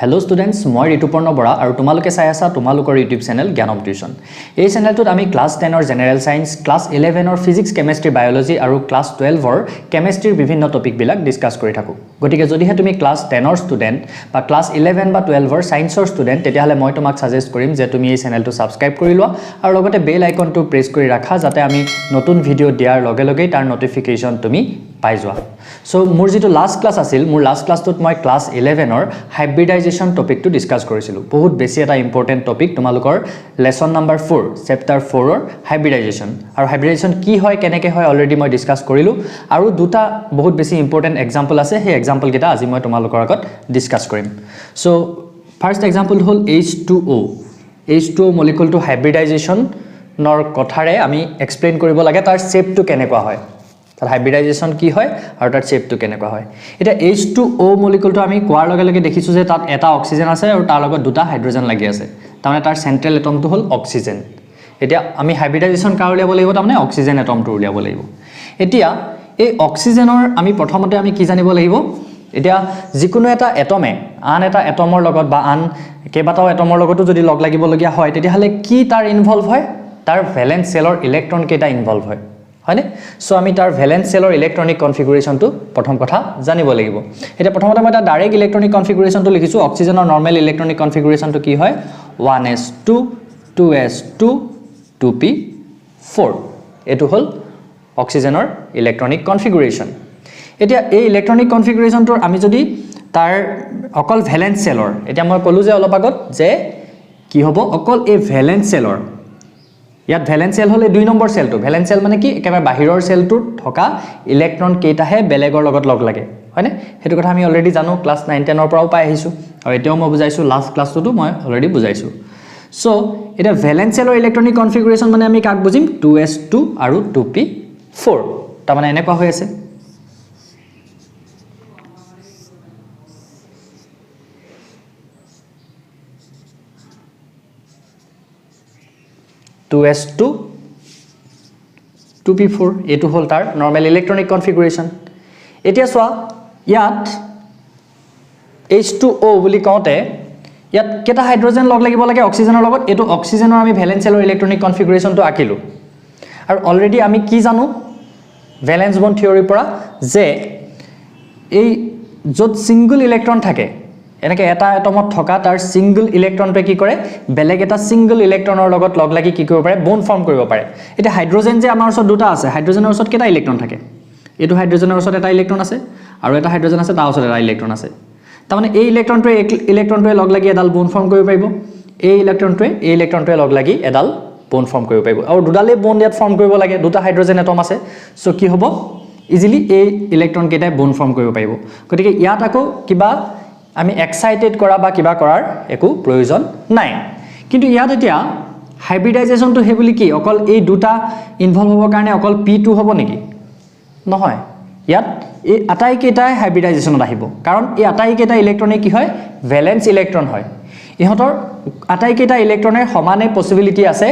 Hello students, মই ঋতুপৰ্ণ বৰা আৰু তোমালোকে চাই আছা তোমালোকৰ YouTube চেনেল জ্ঞানম টিউচন। এই চেনেলটোত আমি ক্লাস 10 ৰ জেনাৰেল সায়েন্স, ক্লাস 11 ৰ ফিজিক্স, কেমিষ্ট্ৰি, বায়োলজি আৰু ক্লাস 12 ৰ কেমিষ্ট্ৰিৰ বিভিন্ন টপিক বিলাক ডিসকাস কৰি থাকো। গতিকে যদিহে তুমি ক্লাস 10 ৰ ষ্টুডেন্ট বা ক্লাস 11 বা 12 ৰ সায়েন্সৰ ষ্টুডেন্ট তেতিয়াহলে মই তোমাক সাজেষ্ট কৰিম যে তুমি এই চেনেলটো সাবস্ক্ৰাইব কৰি লোৱা আৰু লগতে বেল আইকনটো প্ৰেছ কৰি ৰাখা যাতে আমি নতুন ভিডিও দিয়াৰ লগে লগে তাৰ নটিফিকেশন তুমি পাই যোৱা। So মোৰ যেটো লাষ্ট ক্লাস আছিল মোৰ লাষ্ট ক্লাসটোত মই ক্লাস 11 ৰ হাইব্ৰিডাইজেশন টপিকটো ডিসকাস কৰিছিলো। বহুত বেছি এটা ইম্পৰ্টেন্ট টপিক তোমালোকৰ লেসন নাম্বাৰ 4 চেপ্টাৰ 4 ৰ হাইব্ৰিডাইজেশন। আৰু হাইব্ৰিডাইজেশন কি হয় কেনেকৈ হয় অলৰেডি মই ডিসকাস কৰিলো আৰু দুটা বহুত বেছি ইম্পৰ্টেন্ট এক্সাম্পল আছে সেই এক্সাম্পল কেইটা আজি মই তোমালোকৰ আগত ডিসকাস কৰিম। So ফাৰ্স্ট এক্সাম্পল হ'ল H2O। H2O মলিকুলটো হাইব্ৰিডাইজেশন নৰ কথাৰে আমি এক্সপ্লেইন কৰিব লাগে তাৰ শেপটো কেনেকুৱা হয়। তাৰ হাইব্ৰিডাইজেশন কি হয় আৰু তাৰ শেপটো কেনেকুৱা হয়। এটা H2O মলিকুলটো আমি কোৱাৰ লগে লগে দেখিছো যে তাত এটা অক্সিজেন আছে আৰু তাৰ লগত দুটা হাইড্ৰোজেন লাগি আছে। তাৰমানে তাৰ সেন্ট্ৰেল এটমটো হ'ল অক্সিজেন। এতিয়া আমি হাইব্ৰিডাইজেশন কাৰ উলিয়াব লাগিব তাৰমানে অক্সিজেন এটমটো উলিয়াব লাগিব। এতিয়া এই অক্সিজেনৰ আমি প্ৰথমতে আমি কি জানিব লাগিব। এতিয়া যিকোনো এটা এটমে আন এটা এটমৰ লগত বা আন কেইবাটাও এটমৰ লগতো যদি লগ লাগিব লগিয়া হয় তেতিয়াহলে কি তাৰ ইনভলভ হয় তাৰ ভ্যালেন্স সেলৰ ইলেক্ট্ৰন কেইটা ইনভলভ হয়। হয়নে? সো আমি তাৰ ভ্যালেন্স সেলৰ ইলেক্ট্ৰনিক কনফিগুৰেশনটো প্ৰথম কথা জানিব লাগিব। এটা প্ৰথমতে মই এটা ডাইৰেক্ট ইলেক্ট্ৰনিক কনফিগুৰেশনটো লিখিছো। অক্সিজেনৰ নৰমাল ইলেক্ট্ৰনিক কনফিগুৰেশনটো কি হয় 1s2 2s2 2p4 এটো হল অক্সিজেনৰ ইলেক্ট্ৰনিক কনফিগুৰেশন। এতিয়া এই ইলেক্ট্ৰনিক কনফিগুৰেশনটোৰ আমি যদি তাৰ অকল ভ্যালেন্স সেলৰ এতিয়া মই কলো যে অলপ আগত যে কি হ'ব অকল এই ভ্যালেন্স সেলৰ ইয়াত ভ্যালেন্স সেল হলে 2 নম্বৰ সেলটো ভ্যালেন্স সেল মানে কি একেবাৰে বাহিৰৰ সেলটোত থকা ইলেক্ট্ৰন কেইটাহে বেলেগৰ লগত লগ লাগে হয়নে হেতু কথা আমি অলৰেডি জানো ক্লাস 9 10 ৰ পৰাও পাই আহিছো আৰু এতিয়াও মই বুজাইছো লাষ্ট ক্লাসটো মই অলৰেডি বুজাইছো। সো এটা ভ্যালেন্স সেলৰ ইলেক্ট্ৰনিক কনফিগুৰেশন মানে আমি কাক বুজিম 2s2 আৰু 2p4 তাৰ মানে এনেকুৱা হৈ আছে 2s2 2p4 এটো হল তাৰ নৰমাল ইলেক্ট্ৰনিক কনফিগুৰেশন। এতিয়া সোয়া ইয়াত H2O বুলি কওঁতে ইয়াত কেটা হাইড্ৰোজেন লগ লাগিব লাগে অক্সিজেনৰ লগত এটো অক্সিজেনৰ আমি ভ্যালেন্স সেলৰ ইলেক্ট্ৰনিক কনফিগুৰেশনটো আকিলো আৰু অলৰেডি আমি কি জানো ভ্যালেন্স বন্ড থিওৰিৰ পৰা যে এই যত সিঙ্গল ইলেক্ট্ৰন থাকে এনেকে এটা এটমত থকা তাৰ সিঙ্গল ইলেক্ট্ৰনটো কি কৰে বেলেগ এটা সিঙ্গল ইলেক্ট্ৰনৰ লগত লগ লাগি কি কৰিব পাৰে বন্ড ফৰ্ম কৰিব পাৰে। এটা হাইড্ৰোজেন যে আমাৰ ওচৰত দুটা আছে হাইড্ৰোজেনৰ ওচৰত কেটা ইলেক্ট্ৰন থাকে এটো হাইড্ৰোজেনৰ ওচৰত এটা ইলেক্ট্ৰন আছে আৰু এটা হাইড্ৰোজেন আছে তাৰ ওচৰত এটা ইলেক্ট্ৰন আছে। তাৰমানে এই ইলেক্ট্ৰনটোৱে লগ লাগি এডাল বন্ড ফৰ্ম কৰিব পাৰিব এই ইলেক্ট্ৰনটোৱে লগ লাগি এডাল বন্ড ফৰ্ম কৰিব পাৰিব আৰু দুডালে বন্ড ইয়াত ফৰ্ম কৰিব লাগে দুটা হাইড্ৰোজেন এটম আছে। সো কি হ'ব ইজিলি এই ইলেক্ট্ৰন কেইটাই বন্ড ফৰ্ম কৰিব পাৰিব। গতিকে ইয়াত আকৌ কিবা আমি এক্সাইটেড কৰা বা কিবা কৰাৰ একো প্ৰয়োজন নাই। কিন্তু ইয়াত এতিয়া হাইব্ৰিডাইজেশনটো হে বুলি কি অকল এই দুটা ইনভলভ হ'বৰ কাৰণে অকল p2 হ'ব নেকি নহয় ইয়াত এই আটাইকেইটাই হাইব্ৰিডাইজেশনত আহিব কাৰণ এই আটাইকেইটা ইলেক্ট্ৰনে কি হয় ভ্যালেন্স ইলেক্ট্ৰন হয়। ইহঁতৰ আটাইকেইটা ইলেক্ট্ৰনৰ সমানে পসিবিলিটি আছে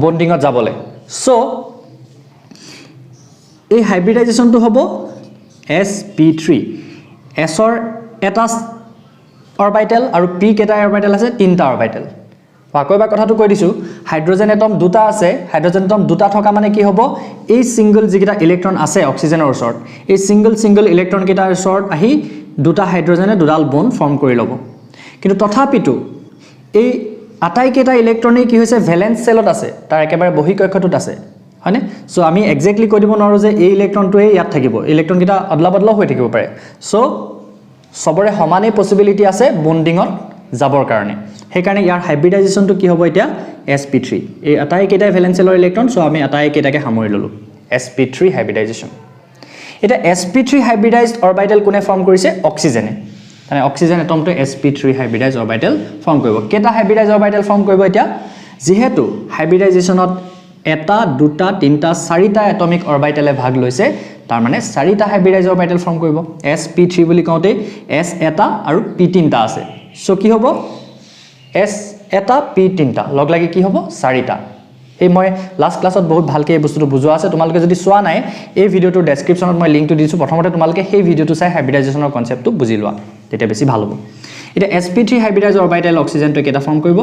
বন্ডিঙত যাবলে। সো এই হাইব্ৰিডাইজেশনটো হ'ব sp3 s ৰ এটা অৰবিটেল আৰু p কেটা অৰবিটেল আছে তিনটা অৰবিটেল। আকৈবা কথাটো কৈ দিছো হাইড্ৰোজেন এটম দুটা আছে হাইড্ৰোজেন এটম দুটা থকা মানে কি হ'ব এই সিঙ্গল যিকেটা ইলেক্ট্ৰন আছে অক্সিজেনৰ ওচৰত এই সিঙ্গল ইলেক্ট্ৰন কেটাৰ ওচৰত আহি দুটা হাইড্ৰোজেনে দুডাল বন্ড ফৰ্ম কৰি ল'ব। কিন্তু তথাপিতো এই আটাইকেইটা ইলেক্ট্ৰনে কি হৈছে ভ্যালেন্স সেলত আছে তাৰ একেবাৰে বহিঃকক্ষটোত আছে হয়নে। সো আমি এক্স্যাক্টলি কৈ দিব নোৱাৰো যে এই ইলেক্ট্ৰনটোৱে ইয়াত থাকিব ইলেক্ট্ৰন কেটা অদলা বদলা হৈ থাকিব পাৰে। সো সবৰে সমানে পসিবিলিটি আছে বন্ডিঙত যাবৰ কাৰণে হেকাৰণে ইয়াৰ হাইব্ৰিডাইজেশনটো কি হ'ব এতিয়া sp3 এই আটাইকেইটা ভ্যালেন্স সেলৰ ইলেক্ট্ৰন সো আমি আটাইকেইটাকে সামৰি ললো sp3 হাইব্ৰিডাইজেশন। এটা sp3 হাইব্ৰিডাইজড অৰবিটেল কোনে ফৰ্ম কৰিছে অক্সিজেনে মানে অক্সিজেন এটমটো sp3 হাইব্ৰিডাইজড অৰবিটেল ফৰ্ম কৰিব। কেটা হাইব্ৰিডাইজড অৰবিটেল ফৰ্ম কৰিব এতিয়া যেহেতু হাইব্ৰিডাইজেশনত এটা দুটা তিনটা চাৰিটা এটমিক অৰবিটেলে ভাগ লৈছে তাৰ মানে চাৰিটা হাইব্ৰিডাইজড অৰবিটেল ফৰ্ম কৰিব sp3 বুলি কওঁতে s এটা আৰু p তিনটা আছে। সো কি হ'ব s এটা p তিনটা লগ লাগি কি হ'ব চাৰিটা। এই মই লাষ্ট ক্লাছত বহুত ভালকে এই বস্তুটো বুজোৱা আছে তোমালোকে যদি সোৱা নাই এই ভিডিওটো ডেসক্ৰিপচনত মই লিংকটো দিছো প্ৰথমতে তোমালোকে সেই ভিডিওটো চাই হাইব্ৰিডাইজেশনৰ কনসেপ্টটো বুজি লোৱা তেতিয়া বেছি ভাল হ'ব। এটা sp3 হাইব্ৰিডাইজ অৰবিটেল অক্সিজেনটো কেটা ফৰ্ম কৰিব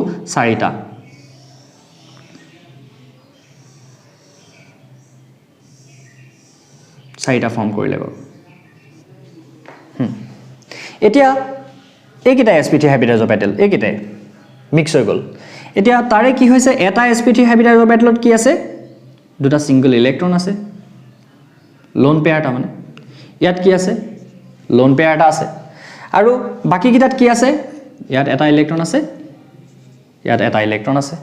4টা ফৰ্ম কৰিলে বাৰু এতিয়া এইকেইটা sp3 হাইব্ৰিডাইজ অৰবিটেল এইকেইটাই মিক্স হৈ গ'ল এতিয়া তাৰে কি হৈছে এটা sp3 হাইব্ৰিডাইজ অৰবিটেলত কি আছে দুটা সিঙ্গল ইলেক্ট্ৰন আছে লোন পেয়াৰটা মানে ইয়াত কি আছে লোন পেয়াৰটা আছে আৰু বাকি কিটাত কি আছে ইয়াত এটা ইলেক্ট্ৰন আছে ইয়াত এটা ইলেক্ট্ৰন আছে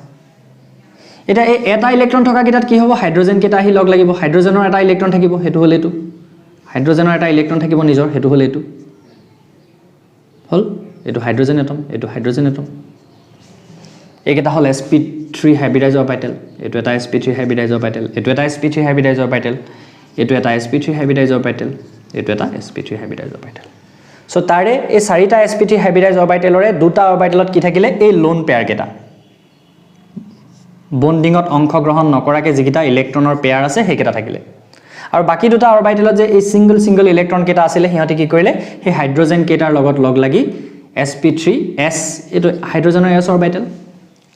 এটা এটা ইলেক্ট্ৰন থকা কিটাত কি হ'ব হাইড্ৰোজেন কেটা আহি লগ লাগিব হাইড্ৰোজেনৰ এটা ইলেক্ট্ৰন থাকিব হেতু হল এটো হাইড্ৰোজেনৰ এটা ইলেক্ট্ৰন থাকিব নিজৰ হেতু হল এটো হল এটো হাইড্ৰোজেন এটম এইকেটা হল sp3 হাইব্ৰিডাইজ অৰবিটেল এটো এটা sp3 হাইব্ৰিডাইজ অৰবিটেল এটো এটা sp3 হাইব্ৰিডাইজ অৰবিটেল এটো এটা sp3 হাইব্ৰিডাইজ অৰবিটেল এটো এটা sp3 হাইব্ৰিডাইজ অৰবিটেল সো তাৰে এই 4টা sp3 হাইব্ৰিডাইজ অৰবিটেলৰে দুটা অৰবিটেলত কি থাকিলে এই লোন পেয়াৰ কেটা বন্ডিংত অংশগ্ৰহণ নকৰাকে যিকিটা ইলেক্ট্ৰনৰ পেয়াৰ আছে হেকেটা থাকিলে আৰু বাকি দুটা অৰবিটেলত যে এই সিঙ্গল ইলেক্ট্ৰন কেটা আছিল হিহঁতে কি কৰিলে হে হাইড্ৰোজেন কেটাৰ লগত লগ লাগি sp3s এটো হাইড্ৰোজেনৰ s অৰবিটেল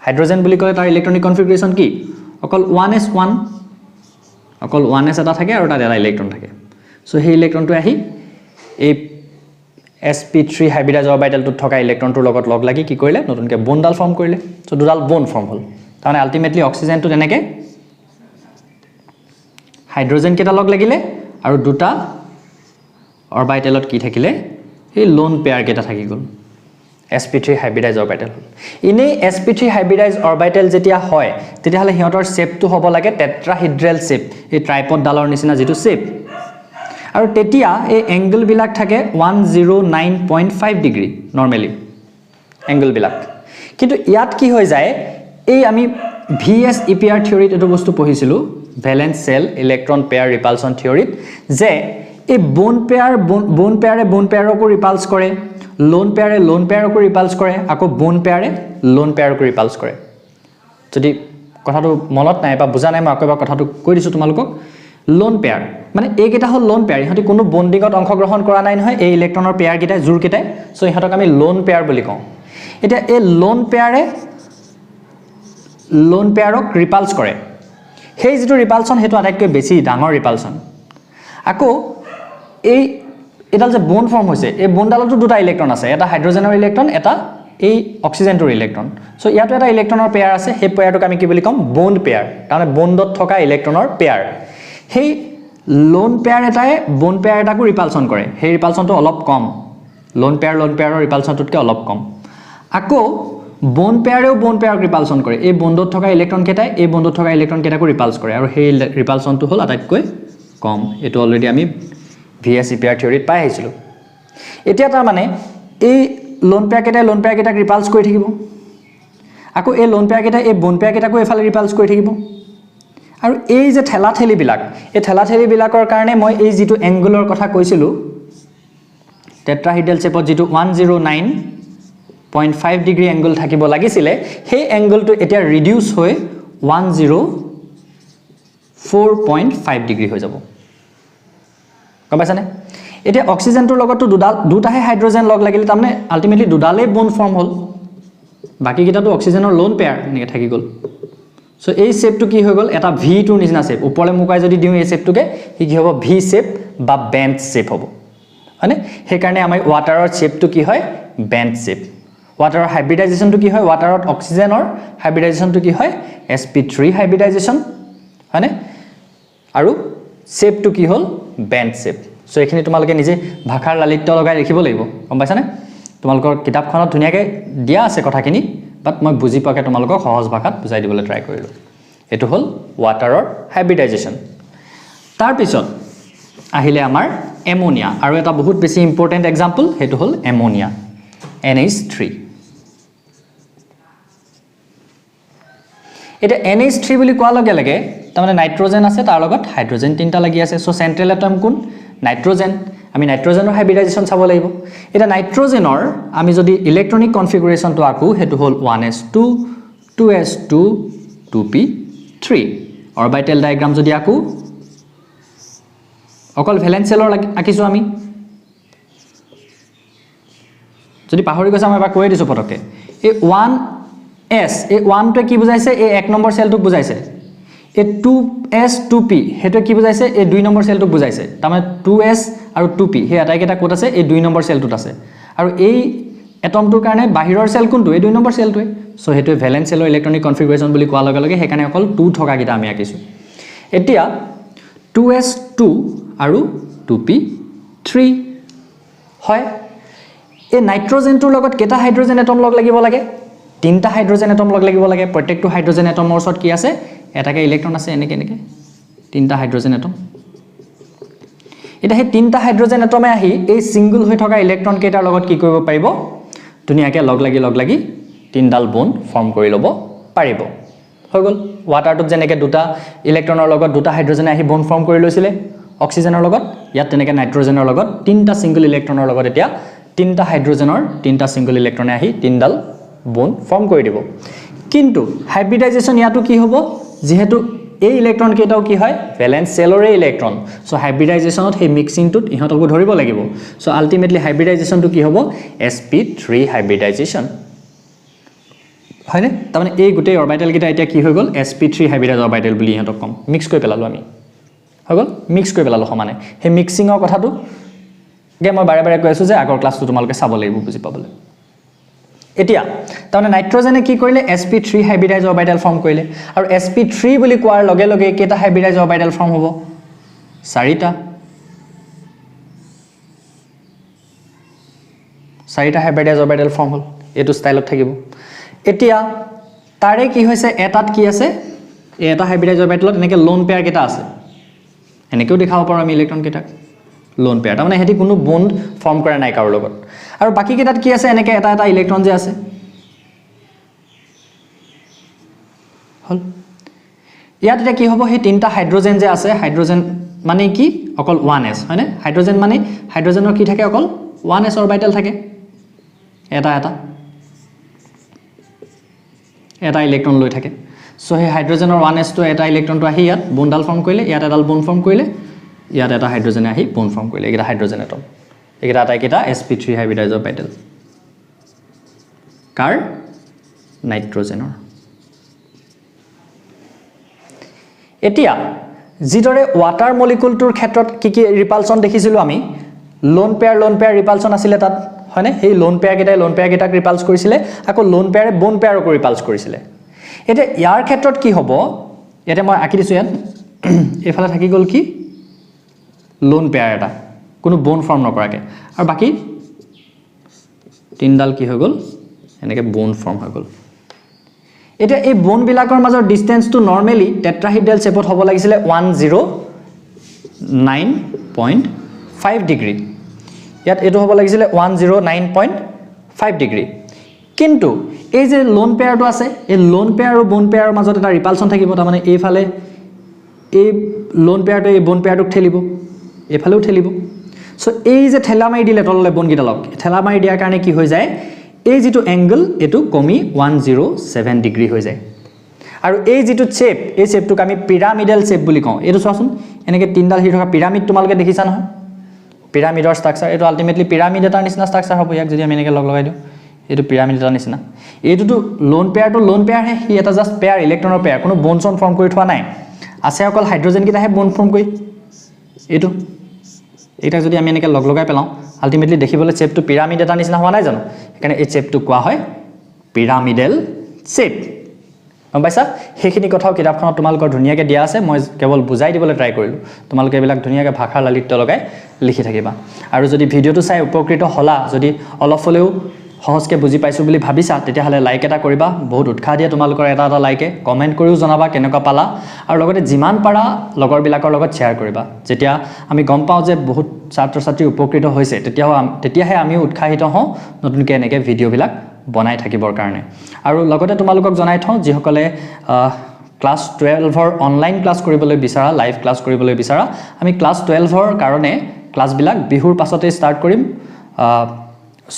হাইড্ৰোজেন বুলি কলে তাৰ ইলেক্ট্ৰনিক কনফিগাৰেশন কি অকল 1s1 অকল 1s এটা থাকে আৰু তাত এটা ইলেক্ট্ৰন থাকে সো হে ইলেক্ট্ৰনটো আহি এই sp3 হাইব্ৰিডাইজ অৰবিটেলটোত থকা ইলেক্ট্ৰনটোৰ লগত লগ লাগি কি কৰিলে নতুনকে বন্ডাল ফৰ্ম কৰিলে সো দুডাল বন্ড ফৰ্ম হল তাৰমানে আলটিমেটলি অক্সিজেনটো তেনেকে হাইড্ৰোজেন কেটা লগ লাগিলে আৰু দুটা অৰবিটেলত কি থাকিলে এই লোন পেয়াৰ কেটা থাকি গল sp3 হাইব্ৰিডাইজ অৰবিটেল ইনে sp3 হাইব্ৰিডাইজ অৰবিটেল যেতিয়া হয় তেতিয়া হলে হিহঁতৰ শেপটো হ'ব লাগে টেট্ৰাহিড্ৰেল শেপ এই ট্ৰাইপড ডালৰ নিচিনা যেটো শেপ আৰু তেতিয়া এই এংগল বিলাক থাকে 109.5 ডিগ্ৰী নরমালি এংগল বিলাক কিন্তু ইয়াত কি হৈ যায় এই আমি vs epr থিওৰিত এটো বস্তু পঢ়িছিলো ভ্যালেন্স সেল ইলেক্ট্ৰন পেয়াৰ ৰিপালশন থিওৰিত যে এই বোন পেয়াৰকো ৰিপালস কৰে লোন পেয়াৰকো ৰিপালস কৰে আকৌ বোন পেয়াৰে লোন পেয়াৰকো ৰিপালস কৰে যদি কথাটো মনত নাই বা বুজা নাই মই আকৌ এবাৰ কথাটো কৈ দিছো তোমালোকক লোন পেয়াৰ মানে এইকেটা হল লোন পেয়াৰ ইহঁতে কোনো বন্ডিংত অংশগ্ৰহণ কৰা নাই নহয় এই ইলেক্ট্ৰনৰ পেয়াৰ কেটা জোৰ কেটাই সো ইহঁতক আমি লোন পেয়াৰ বুলি কওঁ এটা এই লোন পেয়াৰক ৰিপালস কৰে সেই যেটো ৰিপালশন হেতু আটাইতকৈ বেছি ডাঙৰ ৰিপালশন আকৌ এই এডাল যে বন্ড ফৰ্ম হৈছে এই বন্ডালতো দুটা ইলেক্ট্ৰন আছে এটা হাইড্ৰোজেনৰ ইলেক্ট্ৰন এটা এই অক্সিজেনটোৰ ইলেক্ট্ৰন সো ইয়াতো এটা ইলেক্ট্ৰনৰ পেয়াৰ আছে সেই পেয়াৰটোক আমি কি বুলি কম বন্ড পেয়াৰ কাৰণ বন্ডত থকা ইলেক্ট্ৰনৰ পেয়াৰ সেই লোন পেয়াৰ এটাই বন্ড পেয়াৰ এটাকো ৰিপালশন কৰে সেই ৰিপালশনটো অলপ কম লোন পেয়াৰৰ ৰিপালশনটোতকৈ অলপ কম আকৌ বন্ড পেয়াৰক ৰিপালশন কৰে এই বন্ডত থকা ইলেক্ট্ৰন কেটাই এই বন্ডত থকা ইলেক্ট্ৰন কেটাকো ৰিপালস কৰে আৰু সেই ৰিপালশনটো হল আটাইতকৈ কম এটো অলৰেডি আমি vs epr থিওৰিত পাই আহিছিলো এতিয়া তাৰ মানে এই লোন পেয়াৰ কেটাক ৰিপালস কৰি থাকিব আকৌ এই লোন পেয়াৰ কেটা এই বন্ড পেয়াৰ কেটাকো এফালে ৰিপালস কৰি থাকিব আৰু এই যে ঠেলাঠেলি বিলাকৰ কাৰণে মই এই যেটো এংগুলৰ কথা কৈছিলো টেট্ৰাহিড্ৰেল শেপত যেটো 109.5 ডিগ্ৰী এংগল থাকিব লাগিছিলে সেই এংগলটো এতিয়া ৰিডিউস হৈ 104.5 ডিগ্ৰী হৈ যাব গম পাইছানে এতিয়া অক্সিজেনটোৰ লগতো দুটাহে হাইড্ৰোজেন লগ লাগিলে তাৰমানে আলটিমেটলি দুডালে বন্ড ফৰ্ম হল বাকি কিটাটো অক্সিজেনৰ লোন পেয়াৰ এনেকৈ থাকি গল সো এই শেপটো কি হৈ গল এটা ভি টু নিচিনা শেপ ওপৰলে মুকাই যদি দিও এই শেপটোকে কি হ'ব ভি শেপ বা বেন্ড শেপ হ'ব মানে সেই কাৰণে আমাৰ ওয়াটাৰৰ শেপটো কি হয় বেন্ড শেপ ওয়াটাৰৰ হাইব্ৰিডাইজেশনটো কি হয় ওয়াটাৰত অক্সিজেনৰ হাইব্ৰিডাইজেশনটো কি হয় sp3 হাইব্ৰিডাইজেশন হয়নে আৰু শেপটো কি হল বেন্ড শেপ সো এখিনি তোমালোকে নিজে ভাষাৰ লালিত্য লগাই লিখিব লাগিব গম পাইছানে তোমালোকৰ কিতাপখনত ধুনিয়াকে দিয়া আছে কথাখিনি বাট মই বুজি পাকে তোমালোকক সহজ ভাষাত বুজাই দিবলৈ ট্ৰাই কৰিলো এটো হল ওয়াটাৰৰ হাইব্ৰিডাইজেশন তাৰ পিছত আহিলে আমাৰ এমোনিয়া আৰু এটা বহুত বেছি ইম্পৰ্টেন্ট এক্সাম্পল হেতু হল এমোনিয়া NH3 এটা NH3 বুলি কোৱা লগে লগে তাৰমানে নাইট্ৰজেন আছে তাৰ লগত হাইড্ৰোজেন তিনটা লাগি আছে সো সেন্ট্ৰাল এটম কোন নাইট্ৰজেন আমি নাইট্ৰজেনৰ হাইব্ৰিডাইজেশন চাব লাগিব এটা নাইট্ৰজেনৰ আমি যদি ইলেক্ট্ৰনিক কনফিগাৰেশনটো আকো হেতু হল 1s2 2s2 2p3 orbital diagram যদি আকো অকল ভ্যালেন্স সেলৰ আকিছো আমি যদি পাহৰি গৈছা মই এবাৰ কৈ দিছোঁ পটককৈ এই 1s এই 1টোৱে কি বুজাইছে এই 1 নম্বৰ চেলটোক বুজাইছে এই 2s 2p হেতু কি বুজাইছে এই 2 নম্বৰ চেলটোক বুজাইছে তাৰমানে 2s আৰু 2p হে আটাইকেইটা কোড আছে এই 2 নম্বৰ চেলটোত আছে আৰু এই এটমটোৰ কাৰণে বাহিৰৰ চেল কোনটো এই 2 নম্বৰ চেলটোৱে সো হেতু ভ্যালেন্স চেলৰ ইলেক্ট্ৰনিক কনফিগাৰেচন বুলি কোৱাৰ লগে লগে হেকাৰণে অকল 2 থকা কিটা আমি আকিছো এতিয়া 2s2 আৰু 2p3 হয় এই নাইট্ৰজেনটোৰ লগত কেটা হাইড্ৰোজেন এটম লগ লাগিব লাগে তিনটা হাইড্ৰোজেন এটম লগ লাগিব লাগে প্ৰত্যেকটো হাইড্ৰোজেন এটমৰ ওচৰত কি আছে এটাকে ইলেক্ট্ৰন আছে এনেকে তিনটা হাইড্ৰোজেন এটম এটা হে তিনটা হাইড্ৰোজেন এটমে আহি এই সিঙ্গল হৈ থকা ইলেক্ট্ৰন কেটাৰ লগত কি কৰিব পাৰিব দুনিয়াকে লগ লাগি তিনডাল বন ফৰ্ম কৰি লব পাৰিব হৈ গল ওয়াটাৰটোত যেনেকে দুটা ইলেক্ট্ৰনৰ লগত দুটা হাইড্ৰোজেন আহি বন ফৰ্ম কৰি লৈছিলে অক্সিজেনৰ লগত ইয়াত তেনেকে নাইট্ৰজেনৰ লগত তিনটা সিঙ্গল ইলেক্ট্ৰনৰ লগত এতিয়া তিনটা হাইড্ৰোজেনৰ তিনটা সিঙ্গল ইলেক্ট্ৰনে আহি তিনডাল বন ফৰ্ম কৰি দিব কিন্তু হাইব্ৰিডাইজেশন ইয়াটো কি হ'ব যেহেতু এই ইলেক্ট্ৰন কেটাও কি হয় ভ্যালেন্স সেলৰে ইলেক্ট্ৰন সো হাইব্ৰিডাইজেশনত হে মিক্সিংটোত ইহতকো ধৰিব লাগিব সো আলটিমেটলি হাইব্ৰিডাইজেশনটো কি হ'ব sp3 হাইব্ৰিডাইজেশন হয়নে তাৰমানে এই গুটেই অৰবিটেল কেটা এতিয়া কি হৈ গল sp3 হাইব্ৰিডাইজ অৰবিটেল বুলি ইহতক কম মিক্স কৰি পেলালো আমি হৈ গল মিক্স কৰি পেলালো সমানে হে মিক্সিংৰ কথাটো গে মই বাৰে বাৰে কৈ আছো যে আগৰ ক্লাছটো তোমালকে চাব লাগিব বুজি পাবলৈ এতিয়া তাৰমানে নাইট্ৰজেনে কি কৰিলে sp3 হাইব্ৰিডাইজ অৰবিটেল ফৰ্ম কৰিলে আৰু sp3 বুলি কোৱাৰ লগে লগে কেটা হাইব্ৰিডাইজ অৰবিটেল ফৰ্ম হ'ব চাৰিটা হাইব্ৰিডাইজ অৰবিটেল ফৰ্ম হ'ল এটো ষ্টাইলত থাকিব এতিয়া তাৰে কি হৈছে এটাত কি আছে এটা হাইব্ৰিডাইজ অৰবিটেলত এনেকে লোন পেয়াৰ কেটা আছে এনেকেও দেখাব পাৰো আমি ইলেক্ট্ৰন কেটা লোন পেয়াৰ তাৰমানে হেতি কোনো বন্ড ফৰ্ম কৰা নাই কাৰো লগত আৰু বাকি কেটাত কি আছে এনেকে এটা এটা ইলেক্ট্ৰন যে আছে হল ইয়াত এটা কি হ'ব হে তিনটা হাইড্ৰোজেন যে আছে হাইড্ৰোজেন মানে কি অকল 1s হয়নে হাইড্ৰোজেন মানে হাইড্ৰোজেনৰ কি থাকে অকল 1s অৰবিটেল থাকে এটা ইলেক্ট্ৰন লৈ থাকে সো হে হাইড্ৰোজেনৰ 1s টো এটা ইলেক্ট্ৰনটো আহি ইয়াত বন্ডাল ফৰ্ম কৰিলে ইয়াত এডাল বন্ড ফৰ্ম কৰিলে ইয়াত এটা হাইড্ৰোজেন আহি বন্ড ফৰ্ম কৰিলে এটা হাইড্ৰোজেন এটম এটা আটাইকেটা sp3 হাইব্ৰিডাইজ অৰবিটেল কাৰ নাইট্ৰজেনৰ এতিয়া যিদৰে ওয়াটাৰ মলিকুলটোৰ ক্ষেত্ৰত কি ৰিপালচন দেখিছিলো আমি লোন পেয়াৰ ৰিপালচন আছিল তাত হয়নে এই লোন পেয়াৰ কেটাক ৰিপালস কৰিছিলে আকৌ লোন পেয়াৰে বন পেয়াৰক ৰিপালস কৰিছিলে এতিয়া ইয়াৰ ক্ষেত্ৰত কি হ'ব এটা মই আকি দিছো ইয়াত এফালে থাকি গল কি লোন পেয়াৰ এটা কোনো বন ফৰ্ম নকৰাকে আৰু বাকি তিনডাল কি হৈ গল এনেকে বন ফৰ্ম হৈ গল এটা এই বন বিলাকৰ মাজৰ ডিসটেন্সটো নৰমালি টেট্ৰাহিড্ৰেল শেপত হ'ব লাগিছিলে 109.5 ডিগ্ৰী ইয়াত এটো হ'ব লাগিছিলে 109.5 ডিগ্ৰী কিন্তু এই যে লোন পেয়াৰটো আছে এই লোন পেয়াৰ আৰু বন পেয়াৰৰ মাজত এটা ৰিপালচন থাকিব তাৰমানে এইফালে এই লোন পেয়াৰটো এই বন পেয়াৰটোক ঠেলিব এফালেও ঠেলিব সো এই যে ঠেলা মাৰি দিলে তললে বন গিটালক ঠেলা মাৰি দিয়াৰ কাৰণে কি হৈ যায় এই যেটো এংগল এটো কমি 107 ডিগ্ৰী হৈ যায় আৰু এই যেটো শেপ এই শেপটোক আমি পিৰামিডাল শেপ বুলি কওঁ এটো চোৱাচোন এনেকে তিনডাল হি থকা পিৰামিড তোমালকে দেখিছা নহয় পিৰামিডৰ ষ্ট্ৰাকচাৰ এটো আলটিমেটলি পিৰামিড এটাৰ নিচিনা ষ্ট্ৰাকচাৰ হ'ব ইয়াক যদি আমি এনেকে লগ লগাই দিও এটো পিৰামিড এটাৰ নিচিনা এটোটো লোন পেয়াৰ হে হি এটা জাস্ট পেয়াৰ ইলেক্ট্ৰনৰ পেয়াৰ কোনো বনছন ফৰ্ম কৰি থোৱা নাই আছে অকল হাইড্ৰোজেন কিটা হে বন ফৰ্ম কৰি এটো এটা যদি আমি এনেকে লগ লগাই পেলাও আলটিমেটলি দেখিবলৈ শেপটো পিৰামিড এটা নিচিনা হোৱা নাই জানো এখানে এই শেপটো কোৱা হয় পিৰামিডাল শেপ পাইছা হেখিনি কথাও কিতাপখনত তোমালকৰ ধুনিয়াকে দিয়া আছে মই কেৱল বুজাই দিবলৈ ট্ৰাই কৰিলো তোমালকে এবিলাক ধুনিয়াকে ভাষাৰ লালিত্য লগাই লিখি থাকিবা আৰু যদি ভিডিওটো চাই উপকৃত হলা যদি অলপ হলেও সহজকে বুজি পাইছো বুলি ভাবিছা তেতিয়া হলে লাইক এটা কৰিবা বহুত উৎসাহ দিয়া তোমালকৰ এটা লাইকে কমেন্ট কৰিও জনাবা কেনেকুৱা পালা আৰু লগতে যিমান পাৰা লগৰ বিলাকৰ লগত শেয়াৰ কৰিবা যেতিয়া আমি গম পাও যে বহুত ছাত্ৰ ছাত্ৰী উপকৃত হৈছে তেতিয়াহে আমি উৎসাহিত হওঁ নতুনকৈ এনেকৈ ভিডিও বিলাক বনাই থাকিবৰ কাৰণে আৰু লগতে তোমালোকক জনাই থওঁ যিসকলে ক্লাস 12 ৰ অনলাইন ক্লাস কৰিবলৈ বিচাৰা লাইভ ক্লাস কৰিবলৈ বিচাৰা আমি ক্লাস 12 ৰ কাৰণে ক্লাস বিলাক বিহুৰ পাছতে ষ্টাৰ্ট কৰিম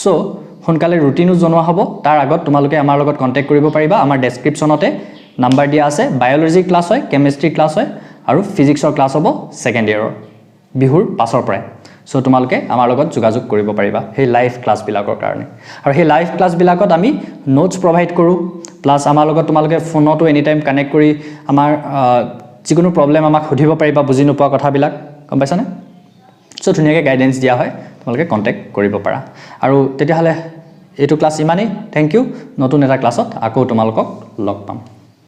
সো সোনকালে ৰুটিনো জনোৱা হ'ব তাৰ আগত তোমালোকে আমাৰ লগত কন্টাক্ট কৰিব পাৰিবা আমাৰ ডেসক্ৰিপচনতে নাম্বাৰ দিয়া আছে বায়োলজি ক্লাস হয় কেমিষ্ট্ৰি ক্লাস হয় আৰু ফিজিক্সৰ ক্লাস হ'ব সেকেন্ড ইয়াৰৰ বিহুৰ পাছৰ পৰাই সো তোমালোকে আমাৰ লগত যোগাযোগ কৰিব পাৰিবা সেই লাইভ ক্লাছবিলাকৰ কাৰণে আৰু সেই লাইভ ক্লাছবিলাকত আমি নোটছ প্ৰভাইড কৰোঁ প্লাছ আমাৰ লগত তোমালোকে ফোনতো এনি টাইম কানেক্ট কৰি আমাৰ যিকোনো প্ৰবলেম আমাক সুধিব পাৰিবা বুজি নোপোৱা কথাবিলাক গম পাইছানে সো ধুনীয়াকৈ গাইডেন্স দিয়া হয় তোমালোকে কন্টেক্ট কৰিব পাৰা আৰু তেতিয়াহ'লে এইটো ক্লাছ ইমানেই থ্যাংক ইউ নতুন এটা ক্লাছত আকৌ তোমালোকক লগ পাম